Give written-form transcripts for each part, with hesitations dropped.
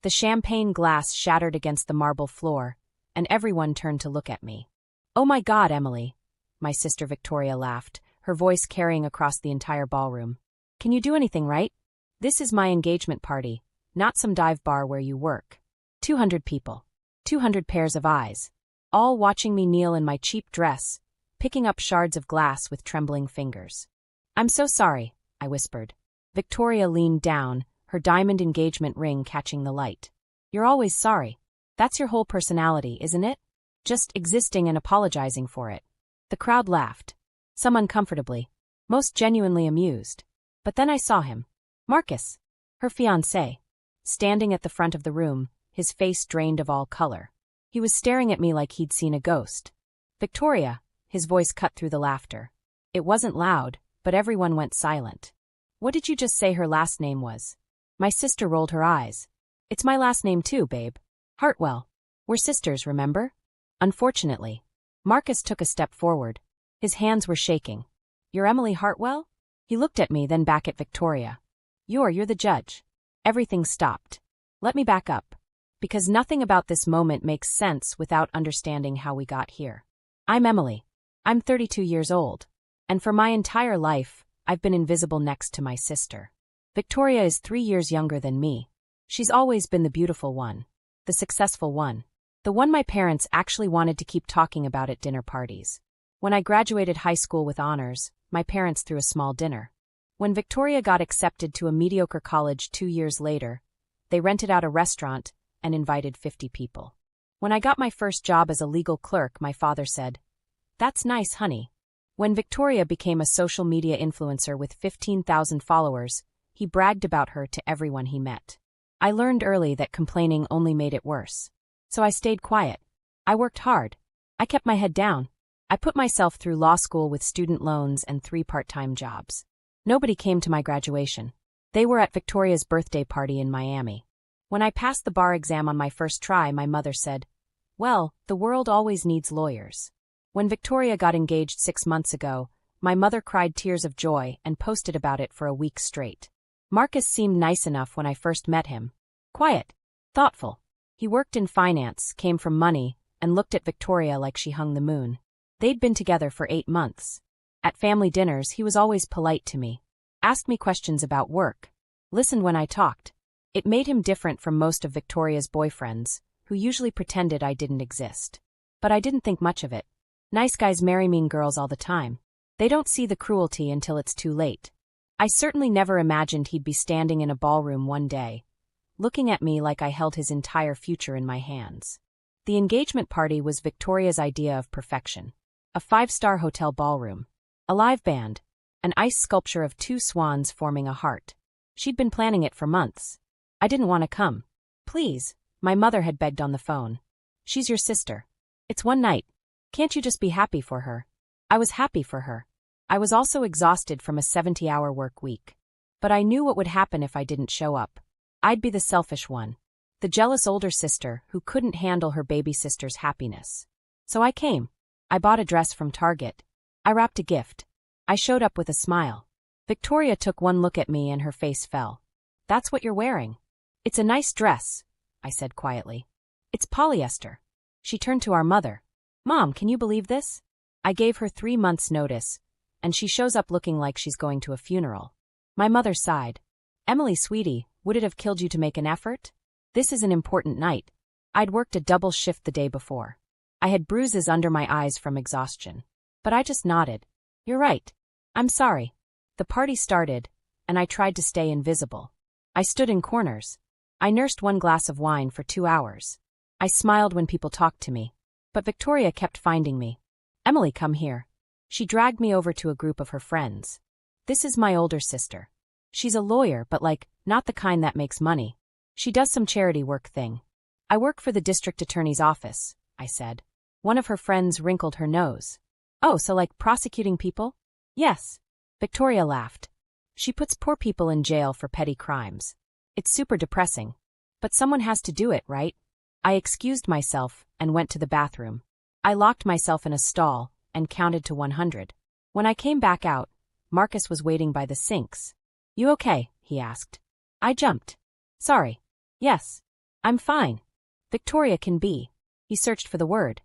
The champagne glass shattered against the marble floor, and everyone turned to look at me. "Oh my God, Emily," my sister Victoria laughed, her voice carrying across the entire ballroom. "Can you do anything right? This is my engagement party, not some dive bar where you work. 200 people. 200 pairs of eyes. All watching me kneel in my cheap dress, picking up shards of glass with trembling fingers." "I'm so sorry," I whispered. Victoria leaned down, her diamond engagement ring catching the light. "You're always sorry. That's your whole personality, isn't it? Just existing and apologizing for it." The crowd laughed. Some uncomfortably, most genuinely amused. But then I saw him. Marcus, her fiancé, standing at the front of the room, his face drained of all color. He was staring at me like he'd seen a ghost. "Victoria," his voice cut through the laughter. It wasn't loud, but everyone went silent. "What did you just say her last name was?" My sister rolled her eyes. "It's my last name too, babe. Hartwell. We're sisters, remember?" Unfortunately, Marcus took a step forward. His hands were shaking. "You're Emily Hartwell?" He looked at me, then back at Victoria. You're the judge." Everything stopped. Let me back up. Because nothing about this moment makes sense without understanding how we got here. I'm Emily. I'm 32 years old. And for my entire life, I've been invisible next to my sister. Victoria is 3 years younger than me. She's always been the beautiful one. The successful one. The one my parents actually wanted to keep talking about at dinner parties. When I graduated high school with honors, my parents threw a small dinner. When Victoria got accepted to a mediocre college 2 years later, they rented out a restaurant and invited 50 people. When I got my first job as a legal clerk, my father said, "That's nice, honey." When Victoria became a social media influencer with 15,000 followers, he bragged about her to everyone he met. I learned early that complaining only made it worse. So I stayed quiet. I worked hard. I kept my head down. I put myself through law school with student loans and 3 part-time jobs. Nobody came to my graduation. They were at Victoria's birthday party in Miami. When I passed the bar exam on my first try, my mother said, "Well, the world always needs lawyers." When Victoria got engaged 6 months ago, my mother cried tears of joy and posted about it for a week straight. Marcus seemed nice enough when I first met him. Quiet. Thoughtful. He worked in finance, came from money, and looked at Victoria like she hung the moon. They'd been together for 8 months. At family dinners, he was always polite to me. Asked me questions about work. Listened when I talked. It made him different from most of Victoria's boyfriends, who usually pretended I didn't exist. But I didn't think much of it. Nice guys marry mean girls all the time. They don't see the cruelty until it's too late. I certainly never imagined he'd be standing in a ballroom one day, looking at me like I held his entire future in my hands. The engagement party was Victoria's idea of perfection. A 5-star hotel ballroom. A live band. An ice sculpture of 2 swans forming a heart. She'd been planning it for months. I didn't want to come. "Please," my mother had begged on the phone. "She's your sister. It's one night. Can't you just be happy for her?" I was happy for her. I was also exhausted from a 70-hour work week. But I knew what would happen if I didn't show up. I'd be the selfish one. The jealous older sister who couldn't handle her baby sister's happiness. So I came. I bought a dress from Target. I wrapped a gift. I showed up with a smile. Victoria took one look at me and her face fell. "That's what you're wearing." "It's a nice dress," I said quietly. "It's polyester." She turned to our mother. "Mom, can you believe this?" I gave her 3 months' notice, and she shows up looking like she's going to a funeral. My mother sighed. "Emily, sweetie, would it have killed you to make an effort? This is an important night." I'd worked a double shift the day before. I had bruises under my eyes from exhaustion. But I just nodded. "You're right. I'm sorry." The party started, and I tried to stay invisible. I stood in corners. I nursed 1 glass of wine for 2 hours. I smiled when people talked to me. But Victoria kept finding me. "Emily, come here." She dragged me over to a group of her friends. "This is my older sister. She's a lawyer, but not the kind that makes money. She does some charity work thing." "I work for the district attorney's office," I said. One of her friends wrinkled her nose. "Oh, so prosecuting people?" "Yes." Victoria laughed. "She puts poor people in jail for petty crimes. It's super depressing. But someone has to do it, right?" I excused myself and went to the bathroom. I locked myself in a stall and counted to 100. When I came back out, Marcus was waiting by the sinks. "You okay?" he asked. I jumped. "Sorry." "Yes." I'm fine. Victoria can be. He searched for the word.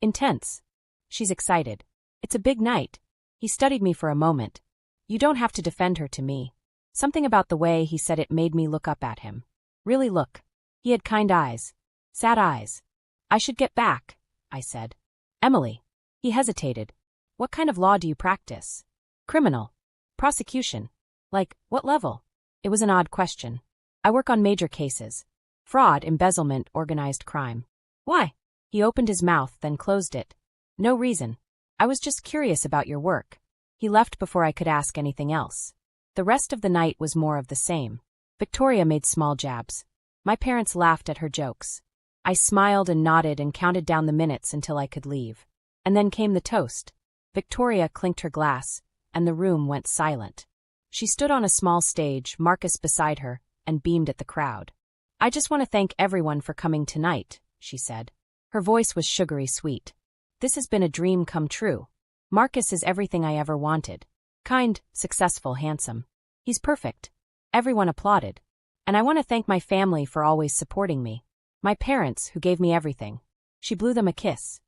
Intense. She's excited. It's a big night. He studied me for a moment. You don't have to defend her to me. Something about the way he said it made me look up at him. Really look. He had kind eyes. Sad eyes. I should get back, I said. Emily. He hesitated. What kind of law do you practice? Criminal. Prosecution. Like, what level? It was an odd question. I work on major cases. Fraud, embezzlement, organized crime. Why? He opened his mouth, then closed it. No reason. I was just curious about your work. He left before I could ask anything else. The rest of the night was more of the same. Victoria made small jabs. My parents laughed at her jokes. I smiled and nodded and counted down the minutes until I could leave. And then came the toast. Victoria clinked her glass, and the room went silent. She stood on a small stage, Marcus beside her, and beamed at the crowd. I just want to thank everyone for coming tonight, she said. Her voice was sugary sweet. This has been a dream come true. Marcus is everything I ever wanted. Kind, successful, handsome. He's perfect. Everyone applauded. And I want to thank my family for always supporting me. My parents, who gave me everything. She blew them a kiss.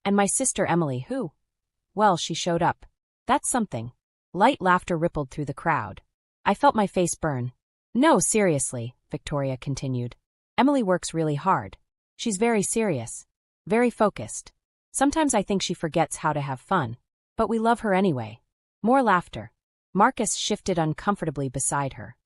And my sister Emily, who? Well, she showed up. That's something. Light laughter rippled through the crowd. I felt my face burn. No, seriously, Victoria continued. Emily works really hard. She's very serious. Very focused. Sometimes I think she forgets how to have fun. But we love her anyway. More laughter. Marcus shifted uncomfortably beside her.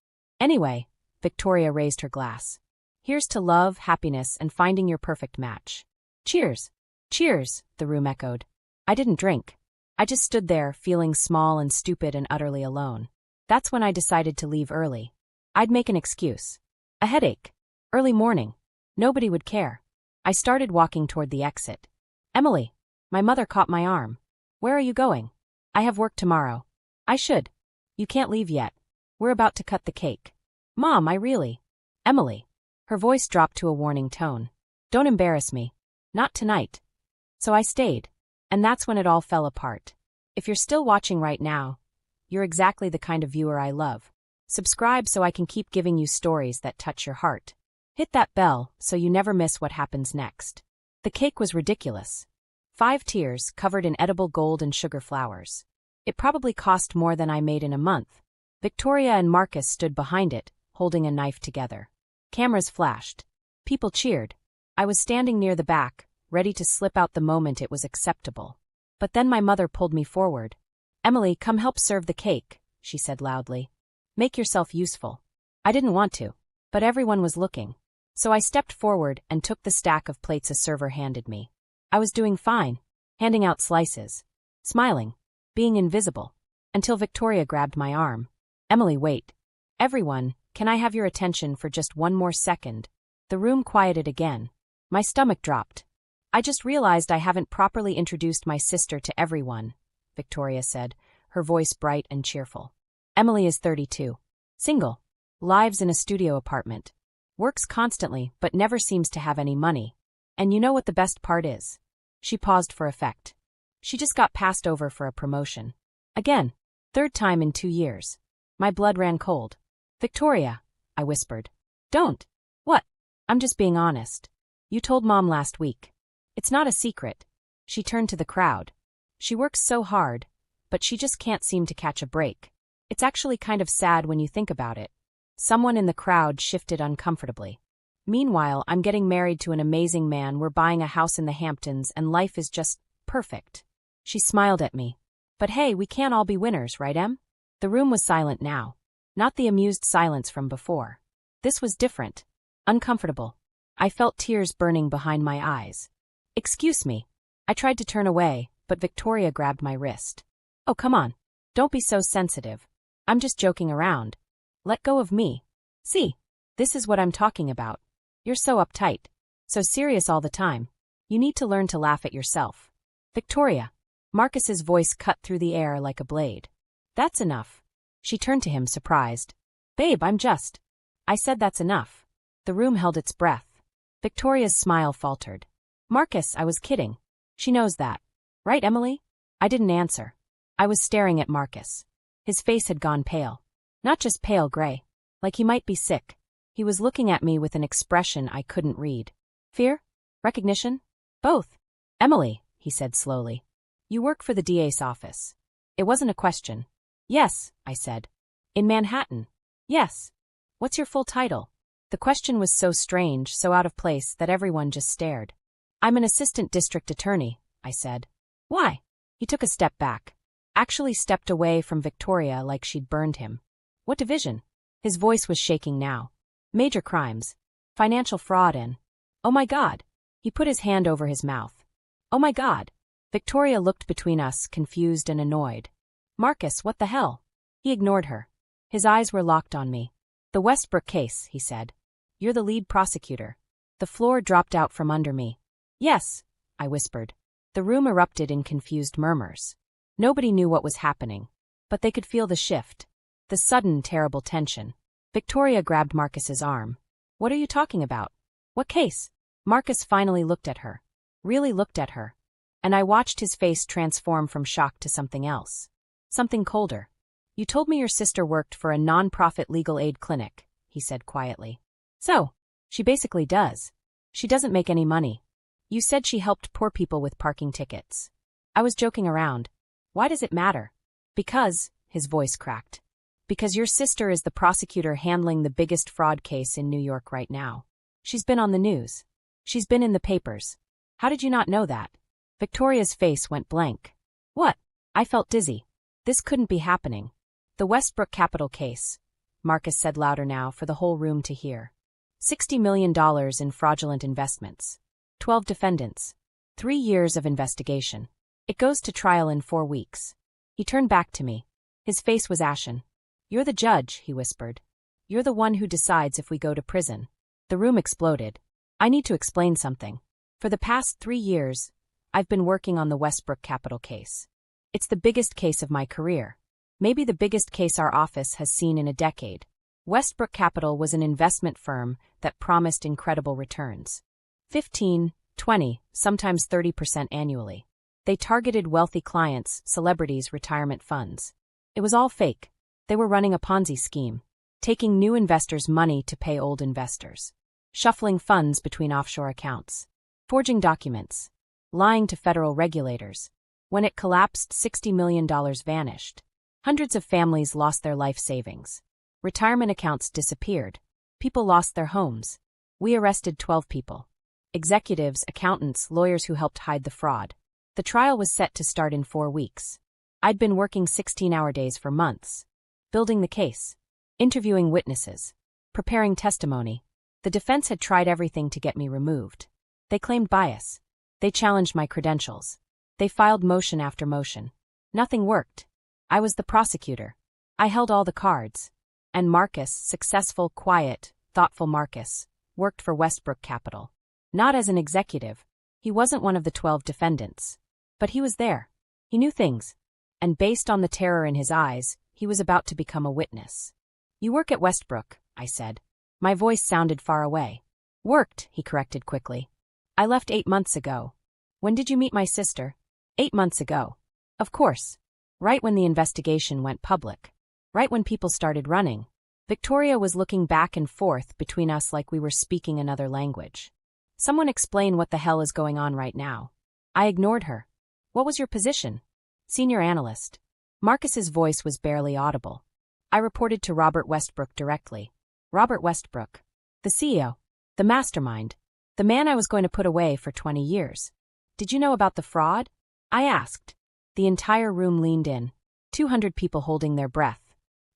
Anyway, Victoria raised her glass. Here's to love, happiness, and finding your perfect match. Cheers. Cheers, the room echoed. I didn't drink. I just stood there, feeling small and stupid and utterly alone. That's when I decided to leave early. I'd make an excuse. A headache. Early morning. Nobody would care. I started walking toward the exit. Emily. My mother caught my arm. Where are you going? I have work tomorrow. I should. You can't leave yet. We're about to cut the cake. Mom, I really. Emily. Her voice dropped to a warning tone. Don't embarrass me. Not tonight. So I stayed. And that's when it all fell apart. If you're still watching right now, you're exactly the kind of viewer I love. Subscribe so I can keep giving you stories that touch your heart. Hit that bell so you never miss what happens next. The cake was ridiculous. 5 tiers covered in edible gold and sugar flowers. It probably cost more than I made in a month. Victoria and Marcus stood behind it, holding a knife together. Cameras flashed. People cheered. I was standing near the back, ready to slip out the moment it was acceptable. But then my mother pulled me forward. Emily, come help serve the cake, she said loudly. Make yourself useful. I didn't want to, but everyone was looking. So I stepped forward and took the stack of plates a server handed me. I was doing fine, handing out slices, smiling, being invisible, until Victoria grabbed my arm. Emily, wait. Everyone, can I have your attention for just one more second? The room quieted again. My stomach dropped. I just realized I haven't properly introduced my sister to everyone, Victoria said, her voice bright and cheerful. Emily is 32. Single. Lives in a studio apartment. Works constantly but never seems to have any money. And you know what the best part is? She paused for effect. She just got passed over for a promotion. Again. 3rd time in 2 years. My blood ran cold. Victoria, I whispered. Don't. What? I'm just being honest. You told Mom last week. It's not a secret. She turned to the crowd. She works so hard, but she just can't seem to catch a break. It's actually kind of sad when you think about it. Someone in the crowd shifted uncomfortably. Meanwhile, I'm getting married to an amazing man, we're buying a house in the Hamptons, and life is just perfect. She smiled at me. But hey, we can't all be winners, right, Em? The room was silent now. Not the amused silence from before. This was different. Uncomfortable. I felt tears burning behind my eyes. Excuse me. I tried to turn away, but Victoria grabbed my wrist. Oh, come on. Don't be so sensitive. I'm just joking around. Let go of me. See, this is what I'm talking about. You're so uptight. So serious all the time. You need to learn to laugh at yourself. Victoria. Marcus's voice cut through the air like a blade. That's enough. She turned to him, surprised. Babe, I'm just. I said that's enough. The room held its breath. Victoria's smile faltered. Marcus, I was kidding. She knows that. Right, Emily? I didn't answer. I was staring at Marcus. His face had gone pale. Not just pale gray. Like he might be sick. He was looking at me with an expression I couldn't read. Fear? Recognition? Both. Emily, he said slowly. You work for the DA's office. It wasn't a question. Yes, I said. In Manhattan. Yes. What's your full title? The question was so strange, so out of place, that everyone just stared. I'm an assistant district attorney, I said. Why? He took a step back. Actually stepped away from Victoria like she'd burned him. What division? His voice was shaking now. Major crimes. Financial fraud and… Oh my God. He put his hand over his mouth. Oh my God. Victoria looked between us, confused and annoyed. Marcus, what the hell? He ignored her. His eyes were locked on me. The Westbrook case, he said. You're the lead prosecutor. The floor dropped out from under me. Yes, I whispered. The room erupted in confused murmurs. Nobody knew what was happening, but they could feel the shift, the sudden, terrible tension. Victoria grabbed Marcus's arm. What are you talking about? What case? Marcus finally looked at her. Really looked at her. And I watched his face transform from shock to something else. Something colder. You told me your sister worked for a non-profit legal aid clinic, he said quietly. So, she basically does. She doesn't make any money. You said she helped poor people with parking tickets. I was joking around. Why does it matter? Because, his voice cracked. Because your sister is the prosecutor handling the biggest fraud case in New York right now. She's been on the news. She's been in the papers. How did you not know that? Victoria's face went blank. What? I felt dizzy. This couldn't be happening. The Westbrook Capital case, Marcus said louder now for the whole room to hear. $60 million in fraudulent investments. 12 defendants. 3 years of investigation. It goes to trial in 4 weeks. He turned back to me. His face was ashen. You're the judge, he whispered. You're the one who decides if we go to prison. The room exploded. I need to explain something. For the past 3 years, I've been working on the Westbrook Capital case. It's the biggest case of my career. Maybe the biggest case our office has seen in a decade. Westbrook Capital was an investment firm that promised incredible returns. 15, 20, sometimes 30% annually. They targeted wealthy clients, celebrities, retirement funds. It was all fake. They were running a Ponzi scheme, taking new investors' money to pay old investors, shuffling funds between offshore accounts, forging documents, lying to federal regulators. When it collapsed, $60 million vanished. Hundreds of families lost their life savings. Retirement accounts disappeared. People lost their homes. We arrested 12 people. Executives, accountants, lawyers who helped hide the fraud. The trial was set to start in 4 weeks. I'd been working 16-hour days for months. Building the case. Interviewing witnesses. Preparing testimony. The defense had tried everything to get me removed. They claimed bias. They challenged my credentials. They filed motion after motion. Nothing worked. I was the prosecutor. I held all the cards. And Marcus, successful, quiet, thoughtful Marcus, worked for Westbrook Capital. Not as an executive. He wasn't one of the 12 defendants. But he was there. He knew things. And based on the terror in his eyes, he was about to become a witness. You work at Westbrook, I said. My voice sounded far away. Worked, he corrected quickly. I left 8 months ago. When did you meet my sister? 8 months ago. Of course. Right when the investigation went public. Right when people started running. Victoria was looking back and forth between us like we were speaking another language. Someone explain what the hell is going on right now. I ignored her. What was your position? Senior analyst. Marcus's voice was barely audible. I reported to Robert Westbrook directly. Robert Westbrook. The CEO. The mastermind. The man I was going to put away for 20 years. Did you know about the fraud? I asked. The entire room leaned in. 200 people holding their breath.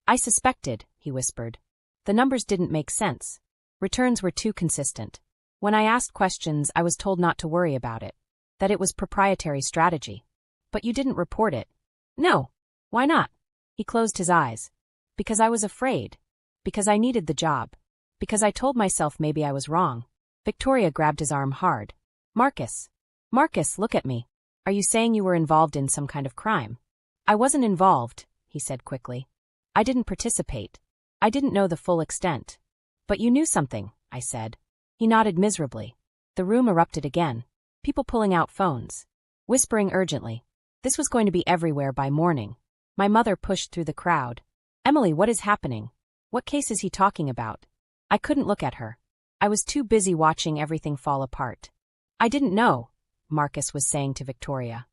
I suspected, he whispered. The numbers didn't make sense. Returns were too consistent. When I asked questions, I was told not to worry about it. That it was proprietary strategy. But you didn't report it. No. Why not? He closed his eyes. Because I was afraid. Because I needed the job. Because I told myself maybe I was wrong. Victoria grabbed his arm hard. Marcus. Marcus, look at me. Are you saying you were involved in some kind of crime? I wasn't involved, he said quickly. I didn't participate. I didn't know the full extent. But you knew something, I said. He nodded miserably. The room erupted again. People pulling out phones. Whispering urgently. This was going to be everywhere by morning. My mother pushed through the crowd. Emily, what is happening? What case is he talking about? I couldn't look at her. I was too busy watching everything fall apart. I didn't know, Marcus was saying to Victoria.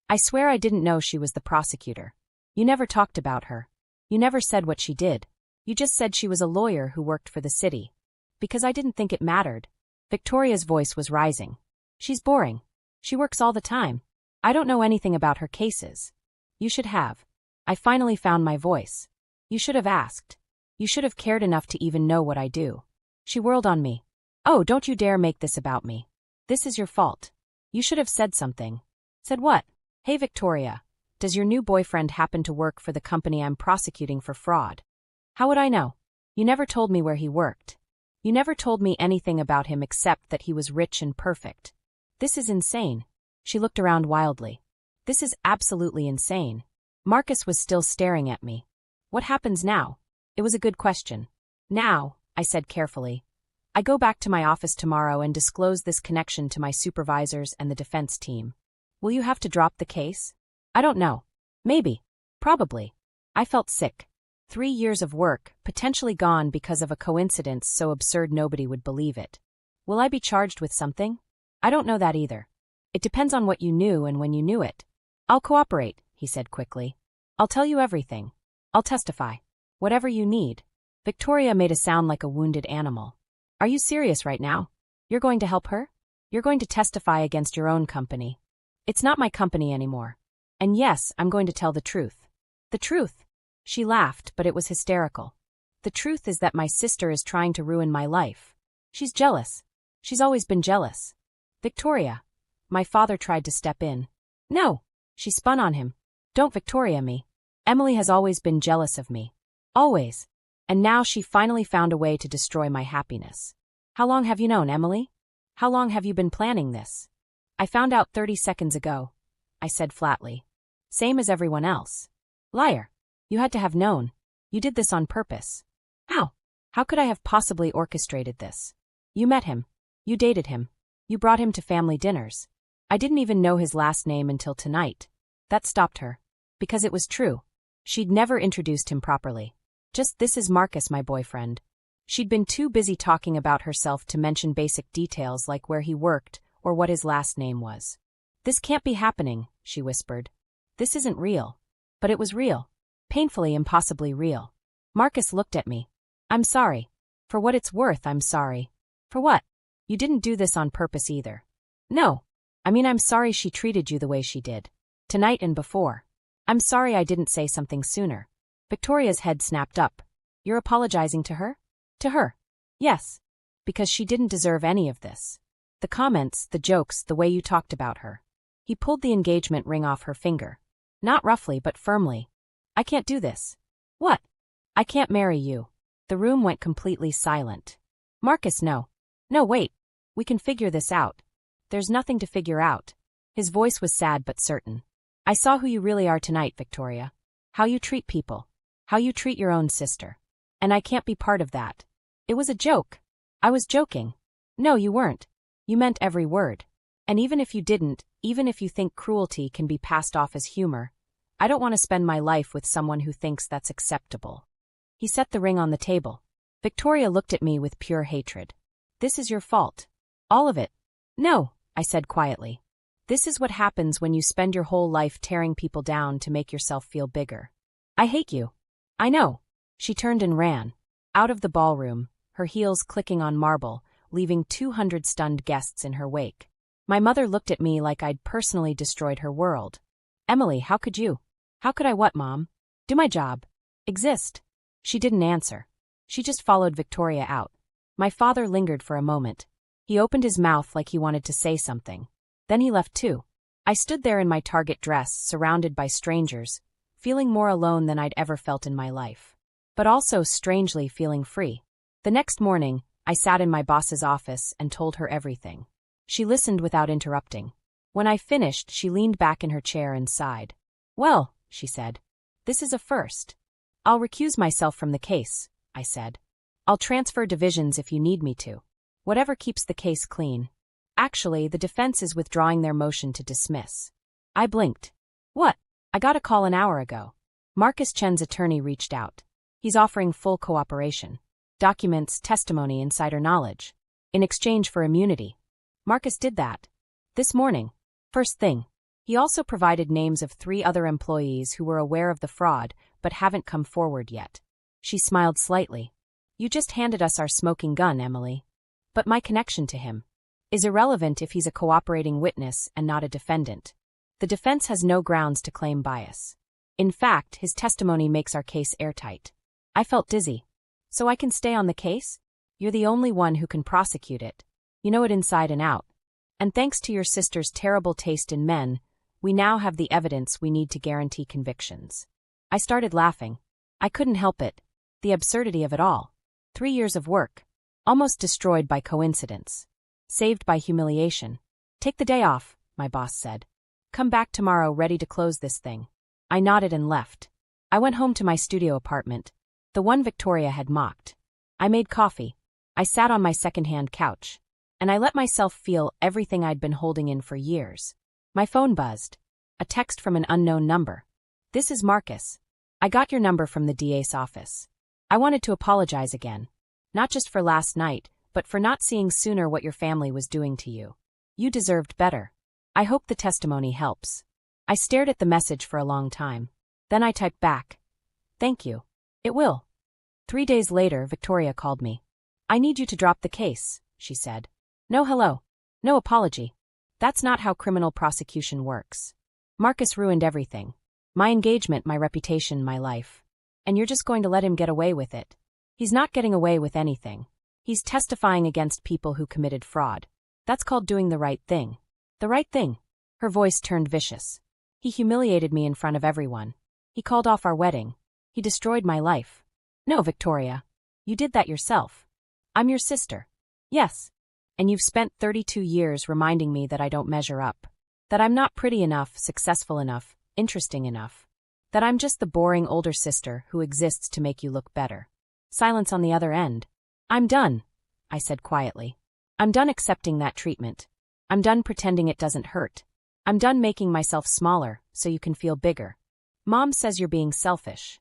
I swear I didn't know she was the prosecutor. You never talked about her. You never said what she did. You just said she was a lawyer who worked for the city. Because I didn't think it mattered. Victoria's voice was rising. She's boring. She works all the time. I don't know anything about her cases. You should have. I finally found my voice. You should have asked. You should have cared enough to even know what I do. She whirled on me. Oh, don't you dare make this about me. This is your fault. You should have said something. Said what? Hey Victoria, does your new boyfriend happen to work for the company I'm prosecuting for fraud? How would I know? You never told me where he worked. You never told me anything about him except that he was rich and perfect. This is insane. She looked around wildly. This is absolutely insane. Marcus was still staring at me. What happens now? It was a good question. Now, I said carefully, I go back to my office tomorrow and disclose this connection to my supervisors and the defense team. Will you have to drop the case? I don't know. Maybe. Probably. I felt sick. 3 years of work, potentially gone because of a coincidence so absurd nobody would believe it. Will I be charged with something? I don't know that either. It depends on what you knew and when you knew it. I'll cooperate, he said quickly. I'll tell you everything. I'll testify. Whatever you need. Victoria made a sound like a wounded animal. Are you serious right now? You're going to help her? You're going to testify against your own company. It's not my company anymore. And yes, I'm going to tell the truth. The truth. She laughed, but it was hysterical. The truth is that my sister is trying to ruin my life. She's jealous. She's always been jealous. Victoria. My father tried to step in. No. She spun on him. Don't Victoria me. Emily has always been jealous of me. Always. And now she finally found a way to destroy my happiness. How long have you known, Emily? How long have you been planning this? I found out 30 seconds ago, I said flatly. Same as everyone else. Liar. You had to have known. You did this on purpose. How? How could I have possibly orchestrated this? You met him. You dated him. You brought him to family dinners. I didn't even know his last name until tonight. That stopped her. Because it was true. She'd never introduced him properly. Just this is Marcus, my boyfriend. She'd been too busy talking about herself to mention basic details like where he worked or what his last name was. This can't be happening, she whispered. This isn't real. But it was real. Painfully, impossibly real. Marcus looked at me. I'm sorry. For what it's worth, I'm sorry. For what? You didn't do this on purpose either. No. I mean, I'm sorry she treated you the way she did. Tonight and before. I'm sorry I didn't say something sooner. Victoria's head snapped up. You're apologizing to her? To her. Yes. Because she didn't deserve any of this. The comments, the jokes, the way you talked about her. He pulled the engagement ring off her finger. Not roughly, but firmly. I can't do this. What? I can't marry you. The room went completely silent. Marcus, no. No, wait. We can figure this out. There's nothing to figure out. His voice was sad but certain. I saw who you really are tonight, Victoria. How you treat people. How you treat your own sister. And I can't be part of that. It was a joke. I was joking. No, you weren't. You meant every word. And even if you didn't, even if you think cruelty can be passed off as humor, I don't want to spend my life with someone who thinks that's acceptable. He set the ring on the table. Victoria looked at me with pure hatred. This is your fault. All of it. No, I said quietly. This is what happens when you spend your whole life tearing people down to make yourself feel bigger. I hate you. I know. She turned and ran. Out of the ballroom, her heels clicking on marble, leaving 200 stunned guests in her wake. My mother looked at me like I'd personally destroyed her world. Emily, how could you? How could I what, Mom? Do my job. Exist. She didn't answer. She just followed Victoria out. My father lingered for a moment. He opened his mouth like he wanted to say something. Then he left too. I stood there in my Target dress, surrounded by strangers, feeling more alone than I'd ever felt in my life. But also strangely feeling free. The next morning, I sat in my boss's office and told her everything. She listened without interrupting. When I finished, she leaned back in her chair and sighed. Well, she said, this is a first. I'll recuse myself from the case, I said. I'll transfer divisions if you need me to. Whatever keeps the case clean. Actually, the defense is withdrawing their motion to dismiss. I blinked. What? I got a call an hour ago. Marcus Chen's attorney reached out. He's offering full cooperation. Documents, testimony, insider knowledge. In exchange for immunity. Marcus did that. This morning. First thing. He also provided names of 3 other employees who were aware of the fraud but haven't come forward yet. She smiled slightly. You just handed us our smoking gun, Emily. But my connection to him is irrelevant if he's a cooperating witness and not a defendant. The defense has no grounds to claim bias. In fact, his testimony makes our case airtight. I felt dizzy. So I can stay on the case? You're the only one who can prosecute it. You know it inside and out. And thanks to your sister's terrible taste in men, we now have the evidence we need to guarantee convictions. I started laughing. I couldn't help it. The absurdity of it all. 3 years of work. Almost destroyed by coincidence. Saved by humiliation. Take the day off, my boss said. Come back tomorrow ready to close this thing. I nodded and left. I went home to my studio apartment, the one Victoria had mocked. I made coffee. I sat on my second-hand couch. And I let myself feel everything I'd been holding in for years. My phone buzzed. A text from an unknown number. This is Marcus. I got your number from the DA's office. I wanted to apologize again. Not just for last night, but for not seeing sooner what your family was doing to you. You deserved better. I hope the testimony helps. I stared at the message for a long time. Then I typed back. Thank you. It will. 3 days later, Victoria called me. I need you to drop the case, she said. No hello. No apology. That's not how criminal prosecution works. Marcus ruined everything. My engagement, my reputation, my life. And you're just going to let him get away with it. He's not getting away with anything. He's testifying against people who committed fraud. That's called doing the right thing. The right thing. Her voice turned vicious. He humiliated me in front of everyone. He called off our wedding. He destroyed my life. No, Victoria. You did that yourself. I'm your sister. Yes. And you've spent 32 years reminding me that I don't measure up. That I'm not pretty enough, successful enough, interesting enough. That I'm just the boring older sister who exists to make you look better. Silence on the other end. I'm done, I said quietly. I'm done accepting that treatment. I'm done pretending it doesn't hurt. I'm done making myself smaller so you can feel bigger. Mom says you're being selfish.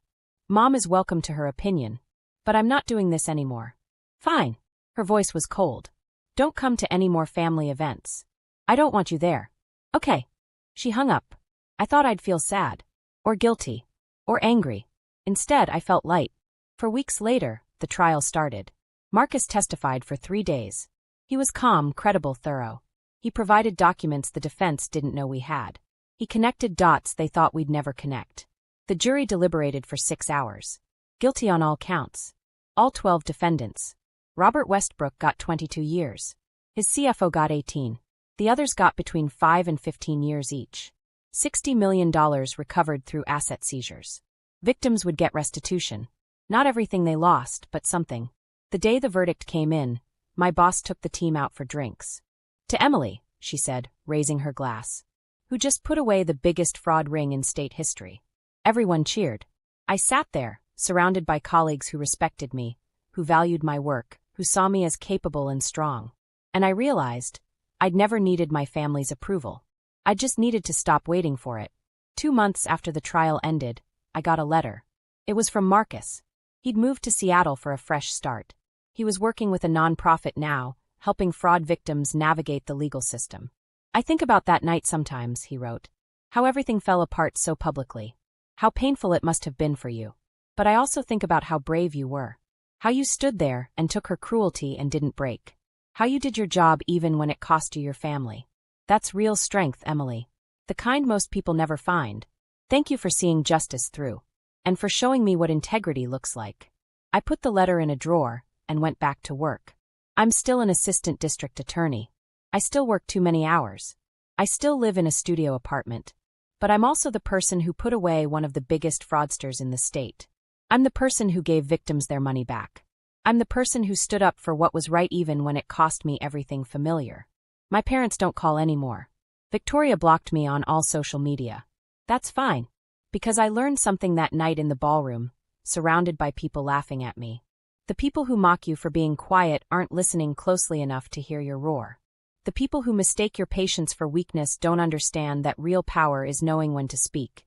Mom is welcome to her opinion. But I'm not doing this anymore. Fine. Her voice was cold. Don't come to any more family events. I don't want you there. Okay. She hung up. I thought I'd feel sad. Or guilty. Or angry. Instead, I felt light. For weeks later, the trial started. Marcus testified for 3 days. He was calm, credible, thorough. He provided documents the defense didn't know we had. He connected dots they thought we'd never connect. The jury deliberated for 6 hours. Guilty on all counts. All 12 defendants. Robert Westbrook got 22 years. His CFO got 18. The others got between 5 and 15 years each. $60 million recovered through asset seizures. Victims would get restitution. Not everything they lost, but something. The day the verdict came in, my boss took the team out for drinks. To Emily, she said, raising her glass, who just put away the biggest fraud ring in state history. Everyone cheered. I sat there, surrounded by colleagues who respected me, who valued my work, who saw me as capable and strong. And I realized I'd never needed my family's approval. I just needed to stop waiting for it. 2 months after the trial ended, I got a letter. It was from Marcus. He'd moved to Seattle for a fresh start. He was working with a nonprofit now, helping fraud victims navigate the legal system. I think about that night sometimes, he wrote. How everything fell apart so publicly. How painful it must have been for you. But I also think about how brave you were. How you stood there and took her cruelty and didn't break. How you did your job even when it cost you your family. That's real strength, Emily. The kind most people never find. Thank you for seeing justice through. And for showing me what integrity looks like. I put the letter in a drawer and went back to work. I'm still an assistant district attorney. I still work too many hours. I still live in a studio apartment. But I'm also the person who put away one of the biggest fraudsters in the state. I'm the person who gave victims their money back. I'm the person who stood up for what was right even when it cost me everything familiar. My parents don't call anymore. Victoria blocked me on all social media. That's fine. Because I learned something that night in the ballroom, surrounded by people laughing at me. The people who mock you for being quiet aren't listening closely enough to hear your roar. The people who mistake your patience for weakness don't understand that real power is knowing when to speak,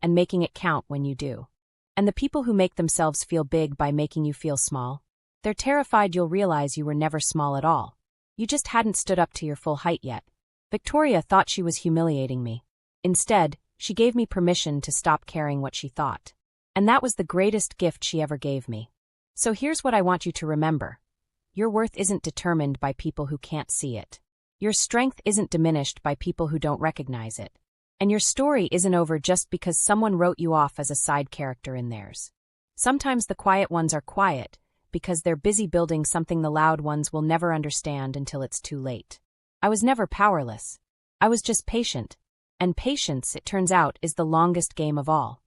and making it count when you do. And the people who make themselves feel big by making you feel small, They're terrified you'll realize you were never small at all. You just hadn't stood up to your full height yet. Victoria thought she was humiliating me. Instead, she gave me permission to stop caring what she thought. And that was the greatest gift she ever gave me. So here's what I want you to remember. Your worth isn't determined by people who can't see it. Your strength isn't diminished by people who don't recognize it. And your story isn't over just because someone wrote you off as a side character in theirs. Sometimes the quiet ones are quiet because they're busy building something the loud ones will never understand until it's too late. I was never powerless. I was just patient. And patience, it turns out, is the longest game of all.